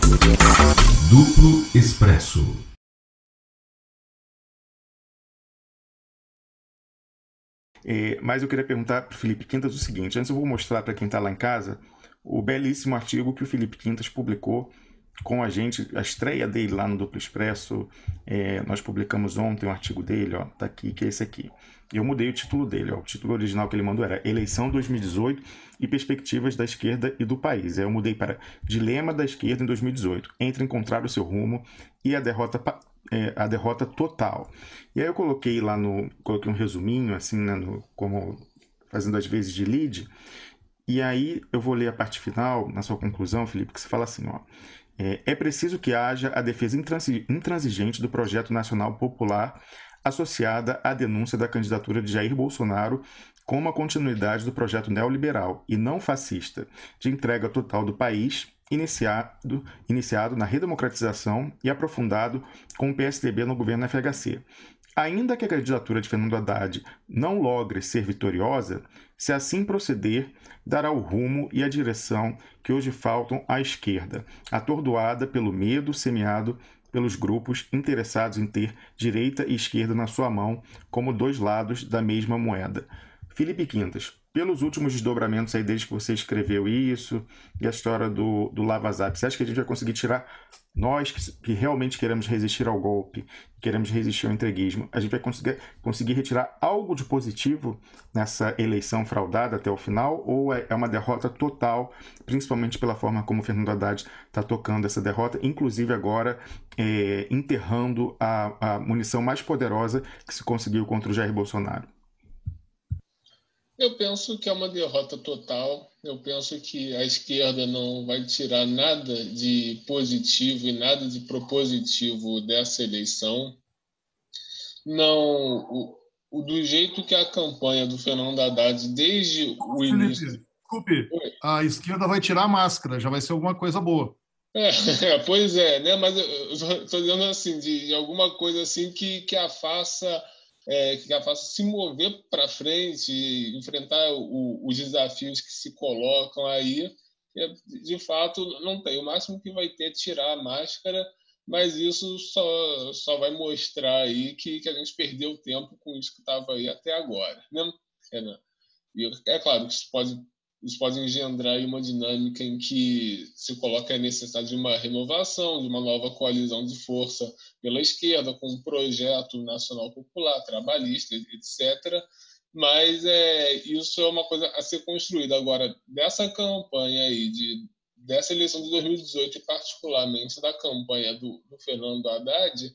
Duplo Expresso. Mas eu queria perguntar para o Felipe Quintas o seguinte: antes eu vou mostrar para quem está lá em casa o belíssimo artigo que o Felipe Quintas publicou com a gente, a estreia dele lá no Duplo Expresso. Nós publicamos ontem um artigo dele, ó, tá aqui, que é esse aqui. Eu mudei o título dele, ó, o título original que ele mandou era Eleição 2018 e Perspectivas da Esquerda e do País. Eu mudei para Dilema da Esquerda em 2018, entre encontrar o seu rumo e a derrota total. E aí eu coloquei lá coloquei um resuminho, assim, né, como fazendo as vezes de lead. E aí eu vou ler a parte final, na sua conclusão, Felipe, que você fala assim, ó. É preciso que haja a defesa intransigente do projeto nacional popular associada à denúncia da candidatura de Jair Bolsonaro como a continuidade do projeto neoliberal e não fascista de entrega total do país, iniciado na redemocratização e aprofundado com o PSDB no governo FHC. Ainda que a candidatura de Fernando Haddad não logre ser vitoriosa, se assim proceder, dará o rumo e a direção que hoje faltam à esquerda, atordoada pelo medo semeado pelos grupos interessados em ter direita e esquerda na sua mão como dois lados da mesma moeda. Felipe Quintas, pelos últimos desdobramentos aí desde que você escreveu isso e a história do Lava Zap, você acha que a gente vai conseguir tirar, nós que realmente queremos resistir ao golpe, queremos resistir ao entreguismo, a gente vai conseguir retirar algo de positivo nessa eleição fraudada até o final, ou é uma derrota total, principalmente pela forma como o Fernando Haddad está tocando essa derrota, inclusive agora enterrando a munição mais poderosa que se conseguiu contra o Jair Bolsonaro? Eu penso que é uma derrota total. Eu penso que a esquerda não vai tirar nada de positivo e nada de propositivo dessa eleição. Não, do jeito que a campanha do Fernando Haddad, desde o Felipe, início. desculpe, a esquerda vai tirar a máscara, já vai ser alguma coisa boa. Pois é, né? Mas eu estou dizendo assim, de alguma coisa assim que a faça se mover para frente, enfrentar os desafios que se colocam aí. De fato, não tem. O máximo que vai ter é tirar a máscara, mas isso só vai mostrar aí que a gente perdeu tempo com isso que estava aí até agora, né? E é claro que isso pode engendrar aí uma dinâmica em que se coloca a necessidade de uma renovação, de uma nova coalizão de força pela esquerda, com um projeto nacional popular, trabalhista, etc. Mas isso é uma coisa a ser construída. Agora, dessa campanha aí, dessa eleição de 2018, e particularmente da campanha do Fernando Haddad,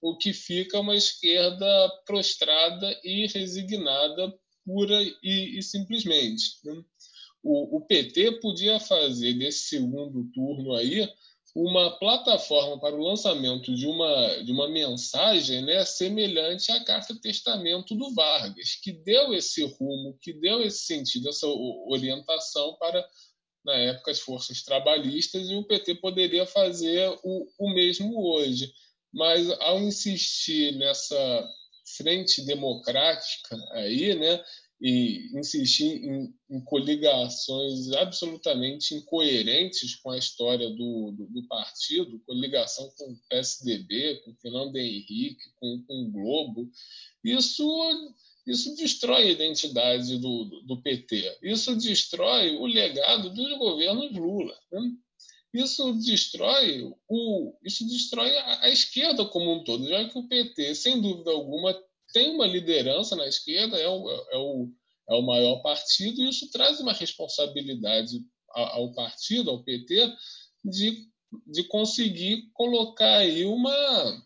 o que fica é uma esquerda prostrada e resignada, pura e simplesmente, né? O PT podia fazer desse segundo turno aí uma plataforma para o lançamento de uma mensagem, né, semelhante à Carta Testamento do Vargas, que deu esse rumo, que deu esse sentido, essa orientação para, na época, as forças trabalhistas, e o PT poderia fazer o mesmo hoje. Mas, ao insistir nessa frente democrática aí, né, e insistir em coligações absolutamente incoerentes com a história do partido, coligação com o PSDB, com o Fernando Henrique, com o Globo, isso destrói a identidade do PT, isso destrói o legado dos governos Lula, né? Isso destrói a esquerda como um todo, já que o PT, sem dúvida alguma, tem uma liderança na esquerda, é o maior partido, e isso traz uma responsabilidade ao partido, ao PT, de conseguir colocar aí uma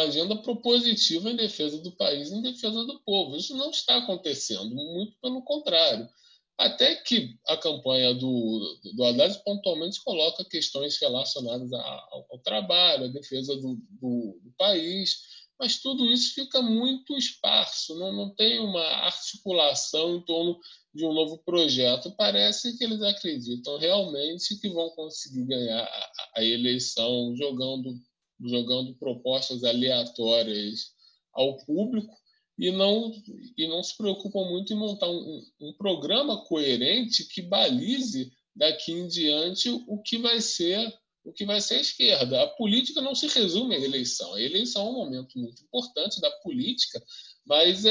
agenda propositiva em defesa do país, em defesa do povo. Isso não está acontecendo, muito pelo contrário. Até que a campanha do Haddad pontualmente coloca questões relacionadas ao trabalho, à defesa do país, mas tudo isso fica muito esparso, não tem uma articulação em torno de um novo projeto. Parece que eles acreditam realmente que vão conseguir ganhar a eleição jogando propostas aleatórias ao público, e não se preocupam muito em montar um programa coerente que balize daqui em diante o que vai ser o que vai ser a esquerda. A política não se resume à eleição. A eleição é um momento muito importante da política, mas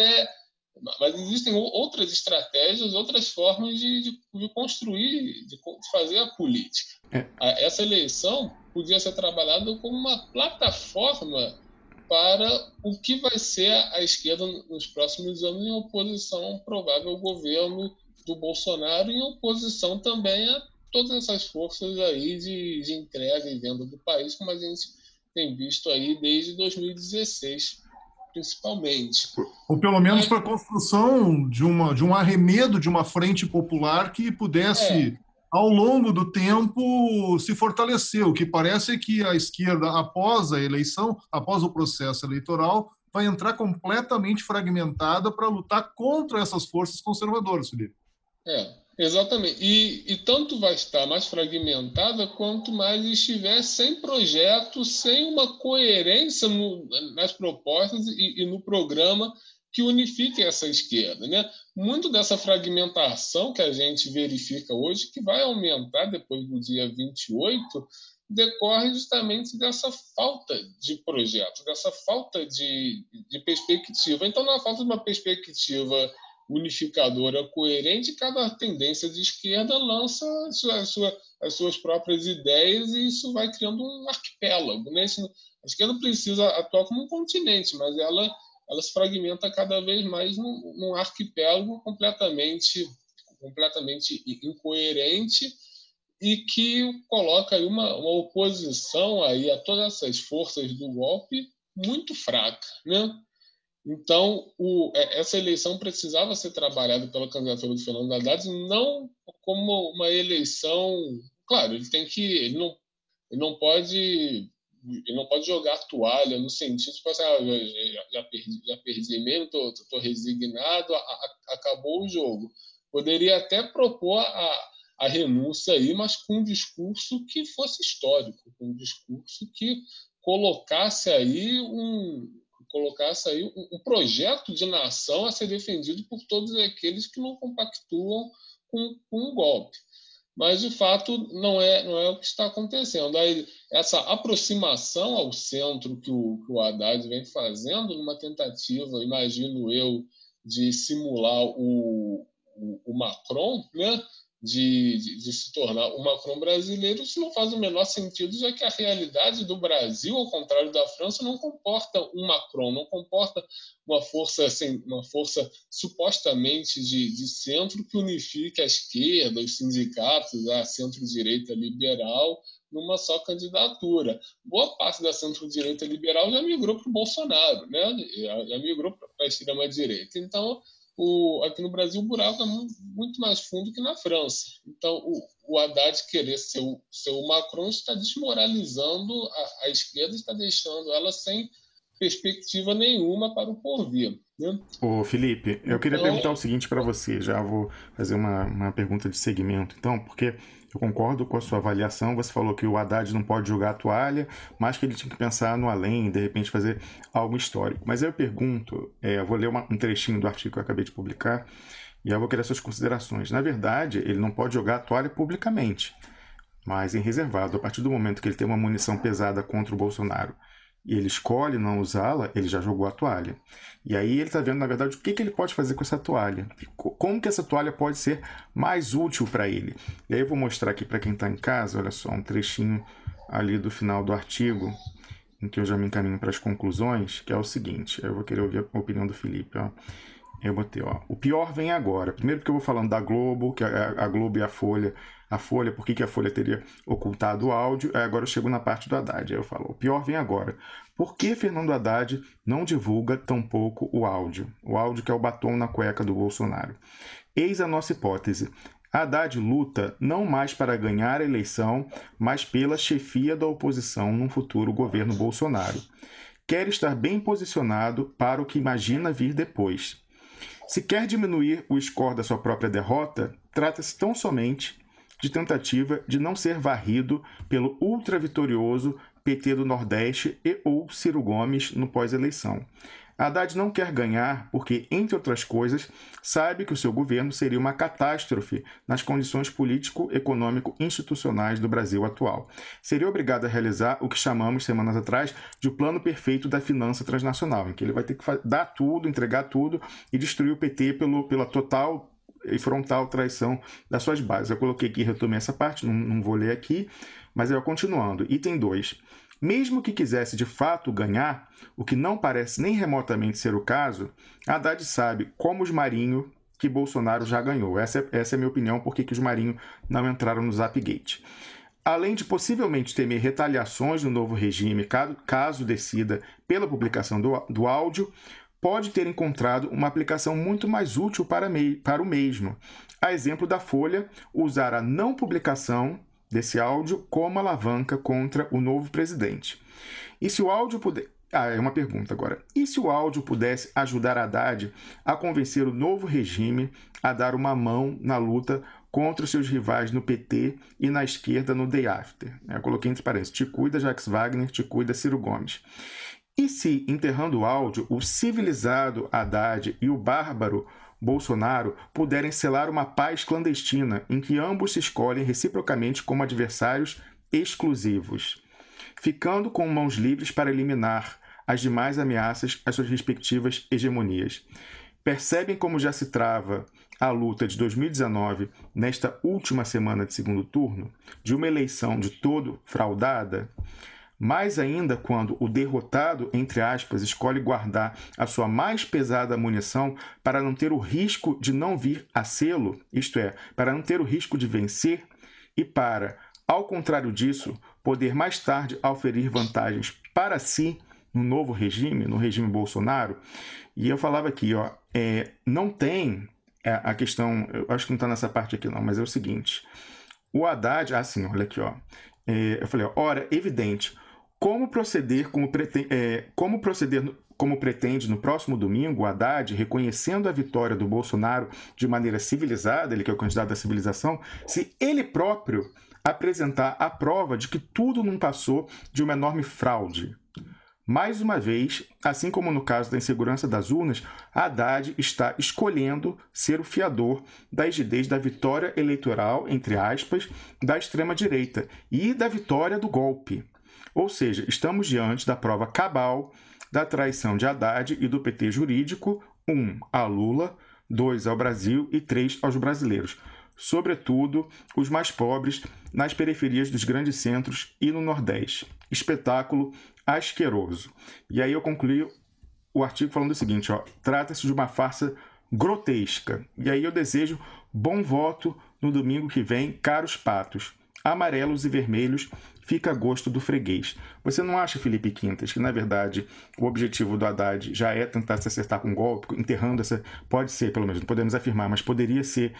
existem outras estratégias, outras formas de construir, de fazer a política. Essa eleição podia ser trabalhada como uma plataforma para o que vai ser a esquerda nos próximos anos, em oposição ao provável governo do Bolsonaro, em oposição também a todas essas forças aí de entrega e venda do país, como a gente tem visto aí desde 2016, principalmente. Ou pelo menos para a construção de um arremedo de uma frente popular que pudesse, ao longo do tempo, se fortalecer. O que parece é que a esquerda, após a eleição, após o processo eleitoral, vai entrar completamente fragmentada para lutar contra essas forças conservadoras, Felipe. Exatamente. E tanto vai estar mais fragmentada quanto mais estiver sem projeto, sem uma coerência nas propostas e no programa que unifique essa esquerda, né? Muito dessa fragmentação que a gente verifica hoje, que vai aumentar depois do dia 28, decorre justamente dessa falta de projeto, dessa falta de perspectiva. Então, na falta de uma perspectiva unificadora coerente, cada tendência de esquerda lança as suas próprias ideias e isso vai criando um arquipélago, né? A esquerda precisa atuar como um continente, mas ela se fragmenta cada vez mais num arquipélago completamente incoerente e que coloca aí uma oposição aí a todas essas forças do golpe muito fraca, né? Então, essa eleição precisava ser trabalhada pela candidatura do Fernando Haddad não como uma eleição... Claro, ele não pode jogar a toalha no sentido de passar, já perdi mesmo, estou resignado, acabou o jogo. Poderia até propor a renúncia aí, mas com um discurso que fosse histórico, com um discurso que colocasse aí um projeto de nação a ser defendido por todos aqueles que não compactuam com o golpe. Mas, de fato, não é o que está acontecendo. Aí, essa aproximação ao centro que o Haddad vem fazendo, numa tentativa, imagino eu, de simular o Macron, né? De se tornar o Macron brasileiro, isso não faz o menor sentido, já que a realidade do Brasil, ao contrário da França, não comporta um Macron, não comporta uma força supostamente de centro que unifique a esquerda, os sindicatos, a centro-direita liberal, numa só candidatura. Boa parte da centro-direita liberal já migrou para o Bolsonaro, né? Já migrou para a extrema-direita. Então, aqui no Brasil, o buraco é muito mais fundo que na França. Então, o Haddad querer ser o Macron está desmoralizando a esquerda, está deixando ela sem perspectiva nenhuma para o porvir. Né? Ô, Felipe, eu queria perguntar o seguinte para você, já vou fazer uma pergunta de segmento, então, porque eu concordo com a sua avaliação, você falou que o Haddad não pode jogar a toalha, mas que ele tinha que pensar no além, de repente fazer algo histórico. Mas eu pergunto, eu vou ler um trechinho do artigo que eu acabei de publicar, e eu vou querer suas considerações. Na verdade, ele não pode jogar a toalha publicamente, mas em reservado. A partir do momento que ele tem uma munição pesada contra o Bolsonaro, e ele escolhe não usá-la, ele já jogou a toalha. E aí ele está vendo, na verdade, o que ele pode fazer com essa toalha. Como que essa toalha pode ser mais útil para ele. E aí eu vou mostrar aqui para quem está em casa, olha só, um trechinho ali do final do artigo, em que eu já me encaminho para as conclusões, que é o seguinte, eu vou querer ouvir a opinião do Felipe, ó. Eu botei, ó, o pior vem agora. Primeiro porque eu vou falando da Globo, que a Globo e a Folha. A Folha, por que a Folha teria ocultado o áudio? Agora eu chego na parte do Haddad. Aí eu falo, o pior vem agora. Por que Fernando Haddad não divulga tão pouco o áudio? O áudio que é o batom na cueca do Bolsonaro. Eis a nossa hipótese. Haddad luta não mais para ganhar a eleição, mas pela chefia da oposição num futuro governo Bolsonaro. Quer estar bem posicionado para o que imagina vir depois. Se quer diminuir o score da sua própria derrota, trata-se tão somente de tentativa de não ser varrido pelo ultra-vitorioso PT do Nordeste e ou Ciro Gomes no pós-eleição. Haddad não quer ganhar porque, entre outras coisas, sabe que o seu governo seria uma catástrofe nas condições político-econômico-institucionais do Brasil atual. Seria obrigado a realizar o que chamamos, semanas atrás, de o plano perfeito da finança transnacional, em que ele vai ter que dar tudo, entregar tudo e destruir o PT pela total e frontal traição das suas bases. Eu coloquei aqui, retomei essa parte, não vou ler aqui, mas eu continuando. Item 2. Mesmo que quisesse de fato ganhar, o que não parece nem remotamente ser o caso, Haddad sabe, como os Marinho, que Bolsonaro já ganhou. Essa é a minha opinião, porque que os Marinho não entraram no Zapgate. Além de possivelmente temer retaliações no novo regime, caso decida pela publicação do áudio, pode ter encontrado uma aplicação muito mais útil para o mesmo. A exemplo da Folha, usar a não publicação desse áudio como alavanca contra o novo presidente. E se o áudio puder... é uma pergunta agora. E se o áudio pudesse ajudar Haddad a convencer o novo regime a dar uma mão na luta contra os seus rivais no PT e na esquerda no Day After? Eu coloquei entre parênteses, te cuida Jacques Wagner, te cuida Ciro Gomes. E se, enterrando o áudio, o civilizado Haddad e o bárbaro Bolsonaro puderem selar uma paz clandestina em que ambos se escolhem reciprocamente como adversários exclusivos, ficando com mãos livres para eliminar as demais ameaças às suas respectivas hegemonias. Percebem como já se trava a luta de 2019 nesta última semana de segundo turno, de uma eleição de todo fraudada? Mais ainda quando o derrotado, entre aspas, escolhe guardar a sua mais pesada munição para não ter o risco de não vir a sê-lo, isto é, para não ter o risco de vencer e para, ao contrário disso, poder mais tarde auferir vantagens para si no novo regime, no regime Bolsonaro. E eu falava aqui, não tem a questão, eu acho que não está nessa parte aqui não, mas é o seguinte, o Haddad, olha aqui, eu falei, ora, evidente, como proceder como pretende no próximo domingo o Haddad, reconhecendo a vitória do Bolsonaro de maneira civilizada, ele que é o candidato da civilização, se ele próprio apresentar a prova de que tudo não passou de uma enorme fraude? Mais uma vez, assim como no caso da insegurança das urnas, Haddad está escolhendo ser o fiador da rigidez da vitória eleitoral, entre aspas, da extrema-direita e da vitória do golpe. Ou seja, estamos diante da prova cabal da traição de Haddad e do PT jurídico, 1. A Lula, 2. ao Brasil e 3. aos brasileiros, sobretudo os mais pobres nas periferias dos grandes centros e no Nordeste. Espetáculo asqueroso. E aí eu concluí o artigo falando o seguinte, trata-se de uma farsa grotesca. E aí eu desejo bom voto no domingo que vem, caros patos. Amarelos e vermelhos, fica a gosto do freguês. Você não acha, Felipe Quintas, que, na verdade, o objetivo do Haddad já é tentar se acertar com um golpe, enterrando essa... Pode ser, pelo menos, não podemos afirmar, mas poderia ser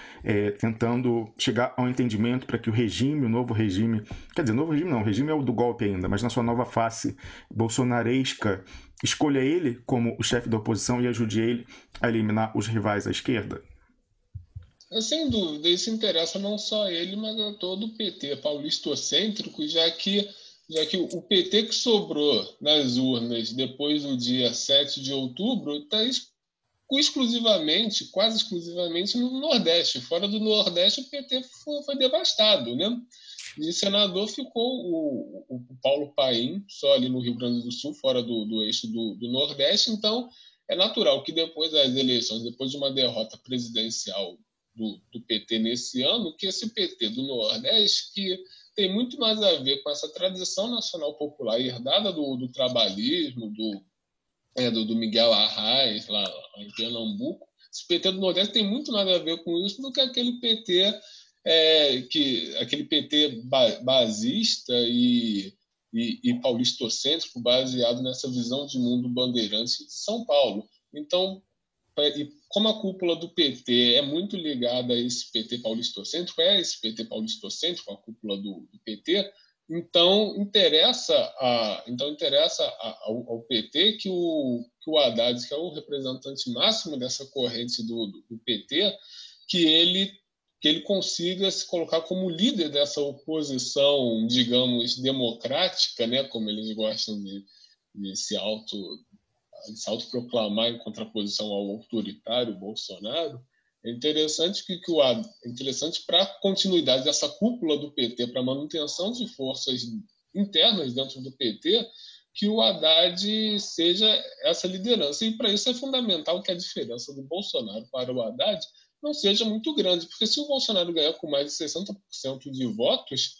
tentando chegar a um entendimento para que o regime, o novo regime... Quer dizer, novo regime não, o regime é o do golpe ainda, mas na sua nova face bolsonaresca, escolha ele como o chefe da oposição e ajude ele a eliminar os rivais à esquerda? Sem dúvida, isso interessa não só a ele, mas a todo o PT paulistocêntrico, já que o PT que sobrou nas urnas depois do dia 7 de outubro está quase exclusivamente no Nordeste. Fora do Nordeste, o PT foi devastado, né? De senador ficou o Paulo Paim, só ali no Rio Grande do Sul, fora do eixo do Nordeste. Então, é natural que depois das eleições, depois de uma derrota presidencial do PT nesse ano, que esse PT do Nordeste, que tem muito mais a ver com essa tradição nacional popular herdada do trabalhismo, do Miguel Arraes, lá em Pernambuco, esse PT do Nordeste tem muito mais a ver com isso do que aquele PT, aquele PT basista e paulistocêntrico, baseado nessa visão de mundo bandeirante de São Paulo. Então, e como a cúpula do PT é muito ligada a esse PT paulistocêntrico, a cúpula do PT, então interessa ao PT que o Haddad, que é o representante máximo dessa corrente do PT, que ele consiga se colocar como líder dessa oposição, digamos, democrática, né, como eles gostam de se se autoproclamar em contraposição ao autoritário Bolsonaro, é interessante para a continuidade dessa cúpula do PT, para a manutenção de forças internas dentro do PT, que o Haddad seja essa liderança. E para isso é fundamental que a diferença do Bolsonaro para o Haddad não seja muito grande, porque se o Bolsonaro ganhar com mais de 60% de votos,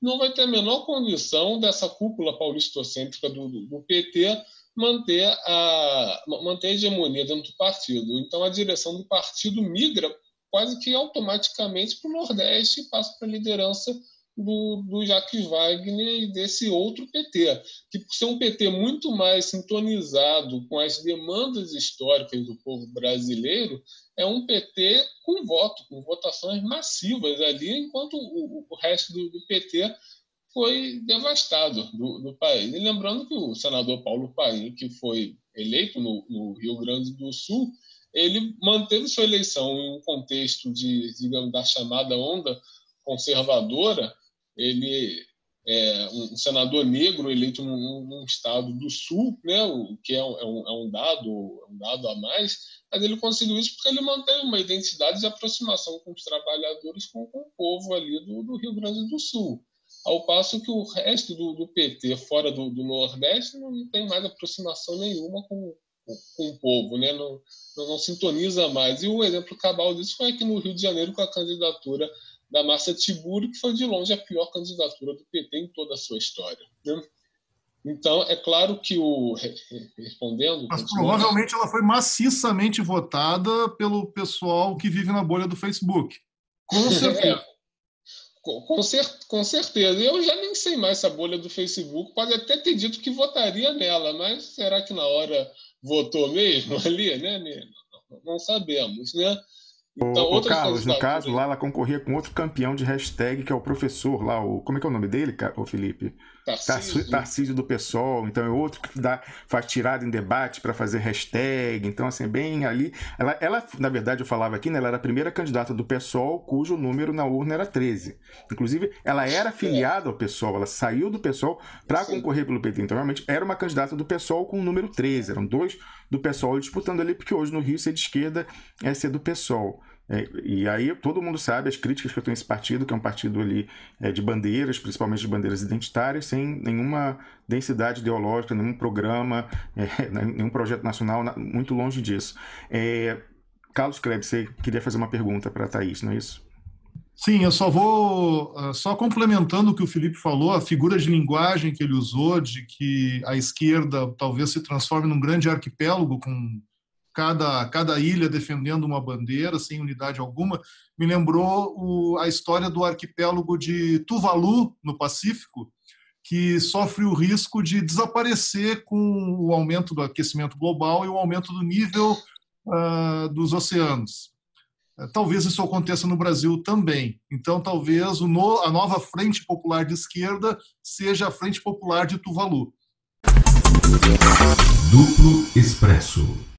não vai ter a menor condição dessa cúpula paulistocêntrica do PT manter a hegemonia dentro do partido. Então, a direção do partido migra quase que automaticamente para o Nordeste e passa para a liderança do Jacques Wagner e desse outro PT, que por ser um PT muito mais sintonizado com as demandas históricas do povo brasileiro, é um PT com votações massivas ali, enquanto o resto do PT foi devastado do país. E lembrando que o senador Paulo Paim, que foi eleito no Rio Grande do Sul, ele manteve sua eleição em um contexto digamos, da chamada onda conservadora. Ele é um senador negro eleito num estado do Sul, né, o que é um dado a mais, mas ele conseguiu isso porque ele mantém uma identidade de aproximação com os trabalhadores, com o povo ali do Rio Grande do Sul. Ao passo que o resto do PT, fora do Nordeste, não tem mais aproximação nenhuma com o povo, né? Não sintoniza mais. E o exemplo cabal disso foi aqui no Rio de Janeiro, com a candidatura da Márcia Tiburi, que foi de longe a pior candidatura do PT em toda a sua história, né? Então, é claro que respondendo... Mas provavelmente ela foi maciçamente votada pelo pessoal que vive na bolha do Facebook. Com certeza. Com certeza. Eu já nem sei mais se a bolha do Facebook pode até ter dito que votaria nela, mas será que na hora votou mesmo ali, né? Não sabemos, né? Então, Carlos, no caso, lá ela concorria com outro campeão de hashtag, que é o professor lá, como é que é o nome dele, Felipe? Tarcísio do PSOL. Então é outro que faz tirada em debate para fazer hashtag. Então, assim, bem ali. Ela, na verdade, eu falava aqui, né, ela era a primeira candidata do PSOL, cujo número na urna era 13. Inclusive, ela era filiada ao PSOL, ela saiu do PSOL para concorrer pelo PT. Então, realmente, era uma candidata do PSOL com o número 13. Eram dois do PSOL disputando ali, porque hoje no Rio ser de esquerda é ser do PSOL. E aí todo mundo sabe as críticas que eu tenho a esse partido, que é um partido ali de bandeiras, principalmente de bandeiras identitárias, sem nenhuma densidade ideológica, nenhum programa, nenhum projeto nacional, muito longe disso. Carlos Kleber, você queria fazer uma pergunta para a Thaís, não é isso? Sim, eu só complementando o que o Felipe falou, a figura de linguagem que ele usou, de que a esquerda talvez se transforme num grande arquipélago com cada ilha defendendo uma bandeira, sem unidade alguma, me lembrou a história do arquipélago de Tuvalu, no Pacífico, que sofre o risco de desaparecer com o aumento do aquecimento global e o aumento do nível dos oceanos. Talvez isso aconteça no Brasil também. Então, talvez a nova Frente Popular de Esquerda seja a Frente Popular de Tuvalu. Duplo Expresso.